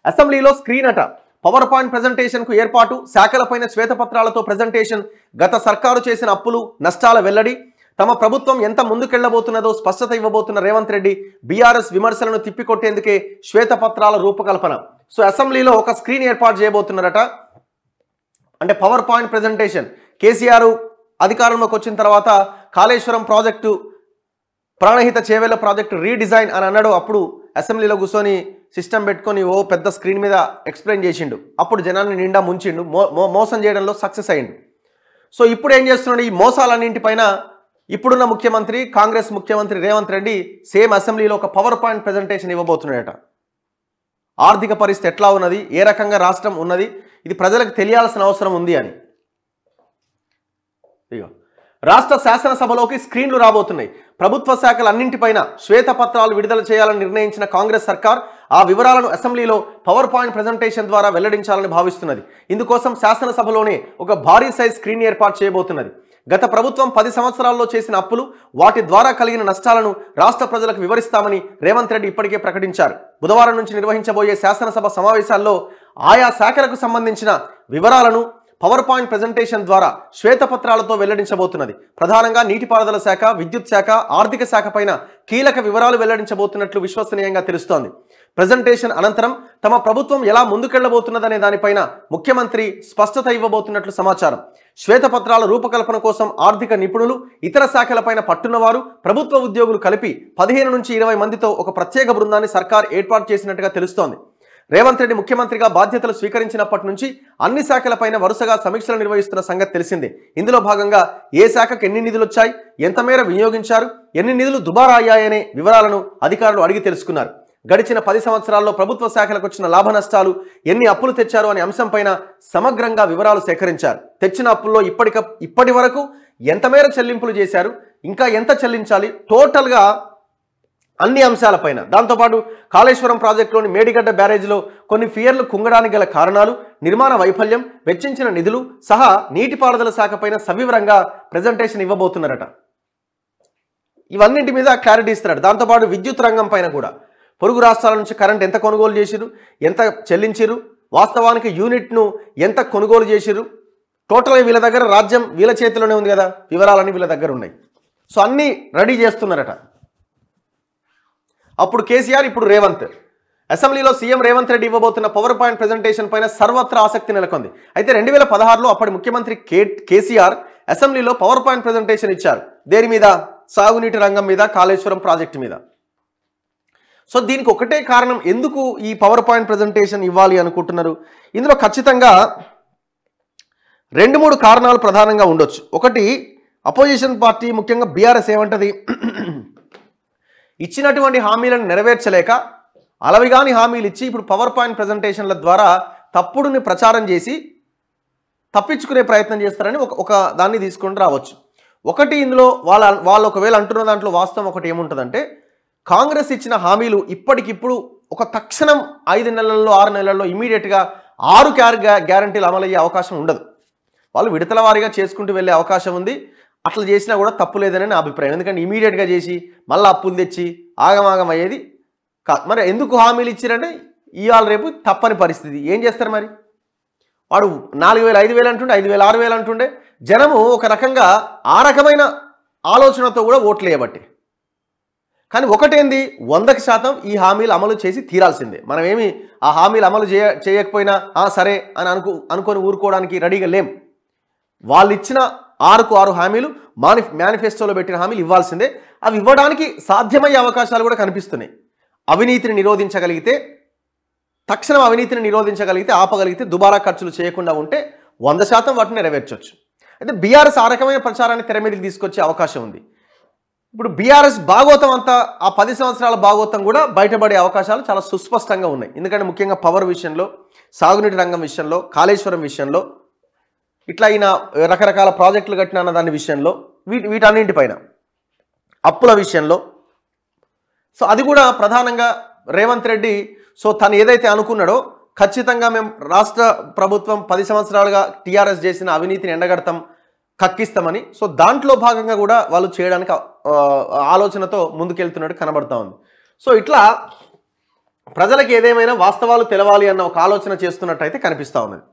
అసెంబ్లీలో స్క్రీన్ అట. Power point presentation కు ఏర్పాటు, శాఖలపైన శ్వేతపత్రాలతో ప్రెజెంటేషన్, గత సర్కారు చేసిన అప్పులు నష్టాల వెల్లడి, తమ ప్రభుత్వం ఎంత ముందుకెళ్లబోతున్నదో స్పష్టత ఇవ్వబోతున్న రేవంత్ రెడ్డి, బీఆర్ఎస్ విమర్శలను తిప్పికొట్టేందుకే శ్వేతపత్రాల రూపకల్పన. సో అసెంబ్లీలో ఒక స్క్రీన్ ఏర్పాటు చేయబోతున్నారట. అంటే పవర్ పాయింట్ ప్రెజెంటేషన్. కేసీఆర్ అధికారంలోకి వచ్చిన తర్వాత Kaleshwaram project, Pranahita Chevella project redesign అని అన్నాడు. అప్పుడు అసెంబ్లీలో కూర్చొని సిస్టమ్ పెట్టుకొని ఓ పెద్ద స్క్రీన్ మీద ఎక్స్ప్లెయిన్ చేసిండు. అప్పుడు జనాన్ని నిండా ముంచిండు, మోసం చేయడంలో సక్సెస్ అయ్యిండు. సో ఇప్పుడు ఏం చేస్తున్నాడు? ఈ మోసాలన్నింటిపైన ఇప్పుడున్న ముఖ్యమంత్రి, కాంగ్రెస్ ముఖ్యమంత్రి రేవంత్ రెడ్డి సేమ్ అసెంబ్లీలో ఒక పవర్ పాయింట్ ప్రెజెంటేషన్ ఇవ్వబోతున్నాడట. ఆర్థిక పరిస్థితి ఎట్లా ఉన్నది, ఏ రకంగా రాష్ట్రం ఉన్నది, ఇది ప్రజలకు తెలియాల్సిన అవసరం ఉంది అని. రాష్ట్ర శాసనసభలోకి స్క్రీన్లు రాబోతున్నాయి. ప్రభుత్వ శాఖలన్నింటిపైన శ్వేతపత్రాలు విడుదల చేయాలని నిర్ణయించిన కాంగ్రెస్ సర్కార్ ఆ వివరాలను అసెంబ్లీలో పవర్ పాయింట్ ప్రెజెంటేషన్ ద్వారా వెల్లడించాలని భావిస్తున్నది. ఇందుకోసం శాసనసభలోనే ఒక భారీ సైజ్ స్క్రీన్ ఏర్పాటు చేయబోతున్నది. గత ప్రభుత్వం 10 సంవత్సరాల్లో చేసిన అప్పులు, వాటి ద్వారా కలిగిన నష్టాలను రాష్ట్ర ప్రజలకు వివరిస్తామని రేవంత్ రెడ్డి ఇప్పటికే ప్రకటించారు. బుధవారం నుంచి నిర్వహించబోయే శాసనసభ సమావేశాల్లో ఆయా శాఖలకు సంబంధించిన వివరాలను పవర్ పాయింట్ ప్రెజెంటేషన్ ద్వారా శ్వేతపత్రాలతో వెల్లడించబోతున్నది. ప్రధానంగా నీటిపారుదల శాఖ, విద్యుత్ శాఖ, ఆర్థిక శాఖ పైన కీలక వివరాలు వెల్లడించబోతున్నట్లు విశ్వసనీయంగా తెలుస్తోంది. ప్రెజెంటేషన్ అనంతరం తమ ప్రభుత్వం ఎలా ముందుకెళ్లబోతున్నదనే దానిపైన ముఖ్యమంత్రి స్పష్టత ఇవ్వబోతున్నట్లు సమాచారం. శ్వేతపత్రాల రూపకల్పన కోసం ఆర్థిక నిపుణులు, ఇతర శాఖలపైన పట్టున్నవారు, ప్రభుత్వ ఉద్యోగులు కలిపి 15 నుంచి 20 మందితో ఒక ప్రత్యేక బృందాన్ని సర్కార్ ఏర్పాటు చేసినట్టుగా తెలుస్తోంది. రేవంత్ రెడ్డి ముఖ్యమంత్రిగా బాధ్యతలు స్వీకరించినప్పటి నుంచి అన్ని శాఖలపైన వరుసగా సమీక్షలు నిర్వహిస్తున్న సంగతి తెలిసిందే. ఇందులో భాగంగా ఏ శాఖకు ఎన్ని నిధులు వచ్చాయి, ఎంత మేర వినియోగించారు, ఎన్ని నిధులు దుబారా అయ్యాయనే వివరాలను అధికారులు అడిగి తెలుసుకున్నారు. గడిచిన 10 సంవత్సరాల్లో ప్రభుత్వ శాఖలకు వచ్చిన లాభ నష్టాలు, ఎన్ని అప్పులు తెచ్చారు అనే అంశంపైన సమగ్రంగా వివరాలు సేకరించారు. తెచ్చిన అప్పుల్లో ఇప్పటి వరకు ఎంత మేర చెల్లింపులు చేశారు, ఇంకా ఎంత చెల్లించాలి, టోటల్గా అన్ని అంశాలపైన, దాంతోపాటు కాళేశ్వరం ప్రాజెక్టులోని మేడిగడ్డ బ్యారేజ్లో కొన్ని ఫియర్లు కుంగడానికి గల కారణాలు, నిర్మాణ వైఫల్యం, వెచ్చించిన నిధులు సహా నీటిపారుదల శాఖపైన సవివరంగా ప్రెజెంటేషన్ ఇవ్వబోతున్నారట. ఇవన్నింటి మీద క్లారిటీ ఇస్తున్నాడు. దాంతోపాటు విద్యుత్ రంగం పైన కూడా పొరుగు రాష్ట్రాల నుంచి కరెంట్ ఎంత కొనుగోలు చేసిరు, ఎంత చెల్లించిరు, వాస్తవానికి యూనిట్ను ఎంత కొనుగోలు చేసిరు, టోటల్గా వీళ్ళ దగ్గర రాజ్యం వీళ్ళ చేతిలోనే ఉంది కదా, వివరాలన్నీ వీళ్ళ దగ్గర ఉన్నాయి. సో అన్నీ రెడీ చేస్తున్నారట. అప్పుడు కేసీఆర్, ఇప్పుడు రేవంత్. అసెంబ్లీలో సీఎం రేవంత్ రెడ్డి ఇవ్వబోతున్న పవర్ పాయింట్ ప్రెజెంటేషన్ పైన సర్వత్రా ఆసక్తి నెలకొంది. అయితే 2016లో అప్పటి ముఖ్యమంత్రి కేసీఆర్ అసెంబ్లీలో పవర్ పాయింట్ ప్రెజెంటేషన్ ఇచ్చారు. దేని మీద? సాగునీటి రంగం మీద, కాళేశ్వరం ప్రాజెక్టు మీద. సో దీనికి ఒకటే కారణం, ఎందుకు ఈ పవర్ పాయింట్ ప్రెజెంటేషన్ ఇవ్వాలి అనుకుంటున్నారు? ఇందులో ఖచ్చితంగా 2-3 కారణాలు ప్రధానంగా ఉండొచ్చు. ఒకటి, అపోజిషన్ పార్టీ ముఖ్యంగా బీఆర్ఎస్ ఏమంటది, ఇచ్చినటువంటి హామీలను నెరవేర్చలేక అలవిగాని హామీలు ఇచ్చి ఇప్పుడు పవర్ పాయింట్ ప్రెజెంటేషన్ల ద్వారా తప్పుడుని ప్రచారం చేసి తప్పించుకునే ప్రయత్నం చేస్తారని ఒక దాన్ని తీసుకొని రావచ్చు. ఒకటి, ఇందులో వాళ్ళు ఒకవేళ అంటున్న దాంట్లో వాస్తవం ఒకటి ఏముంటుందంటే, కాంగ్రెస్ ఇచ్చిన హామీలు ఇప్పటికిప్పుడు ఒక తక్షణం 5 నెలల్లో 6 నెలల్లో ఇమీడియట్గా 6 గ్యారంటీలు అమలయ్యే అవకాశం ఉండదు. వాళ్ళు విడతల వారీగా చేసుకుంటూ వెళ్ళే అవకాశం ఉంది. అట్లా చేసినా కూడా తప్పు లేదని నా అభిప్రాయం. ఎందుకంటే ఇమీడియట్గా చేసి మళ్ళీ అప్పులు తెచ్చి ఆగమాగం అయ్యేది కాదు. మరి ఎందుకు హామీలు ఇచ్చారంటే, ఇవాళ రేపు తప్పని పరిస్థితి. ఏం చేస్తారు మరి? వాడు 4,000 5,000 అంటుండే, 5,000 6,000 అంటుండే. జనము ఒక రకంగా ఆ రకమైన ఆలోచనతో కూడా ఓట్లు వేయబట్టి. కానీ ఒకటేంది, 100% ఈ హామీలు అమలు చేసి తీరాల్సిందే. మనం ఏమి ఆ హామీలు అమలు చేయకపోయినా సరే అని అనుకొని ఊరుకోవడానికి రెడీగా లేం. వాళ్ళు ఇచ్చిన 6 హామీలు, మేనిఫెస్టోలో పెట్టిన హామీలు ఇవ్వాల్సిందే. అవి ఇవ్వడానికి సాధ్యమయ్యే అవకాశాలు కూడా కనిపిస్తున్నాయి. అవినీతిని నిరోధించగలిగితే, తక్షణం అవినీతిని నిరోధించగలిగితే, ఆపగలిగితే, దుబారా ఖర్చులు చేయకుండా ఉంటే 100% వాటిని నెరవేర్చవచ్చు. అయితే బీఆర్ఎస్ ఆ రకమైన ప్రచారాన్ని తెర మీదకి తీసుకొచ్చే అవకాశం ఉంది. ఇప్పుడు బీఆర్ఎస్ భాగోతం అంతా, ఆ 10 సంవత్సరాల భాగోతం కూడా బయటపడే అవకాశాలు చాలా సుస్పష్టంగా ఉన్నాయి. ఎందుకంటే ముఖ్యంగా పవర్ విషయంలో, సాగునీటి రంగం విషయంలో, కాళేశ్వరం విషయంలో, ఇట్లా అయిన రకరకాల ప్రాజెక్టులు కట్టిన అన్న దాని విషయంలో, వీటన్నింటిపైన, అప్పుల విషయంలో. సో అది కూడా ప్రధానంగా రేవంత్ రెడ్డి తను ఏదైతే అనుకున్నాడో, ఖచ్చితంగా మేము రాష్ట్ర ప్రభుత్వం 10 సంవత్సరాలుగా టీఆర్ఎస్ చేసిన అవినీతిని ఎండగడతాం, కక్కిస్తామని, దాంట్లో భాగంగా కూడా వాళ్ళు చేయడానికి ఆలోచనతో ముందుకెళ్తున్నట్టు కనబడతా ఉంది. ఇట్లా ప్రజలకు ఏదేమైనా వాస్తవాలు తెలవాలి అన్న ఒక ఆలోచన చేస్తున్నట్టయితే కనిపిస్తూ ఉన్నది.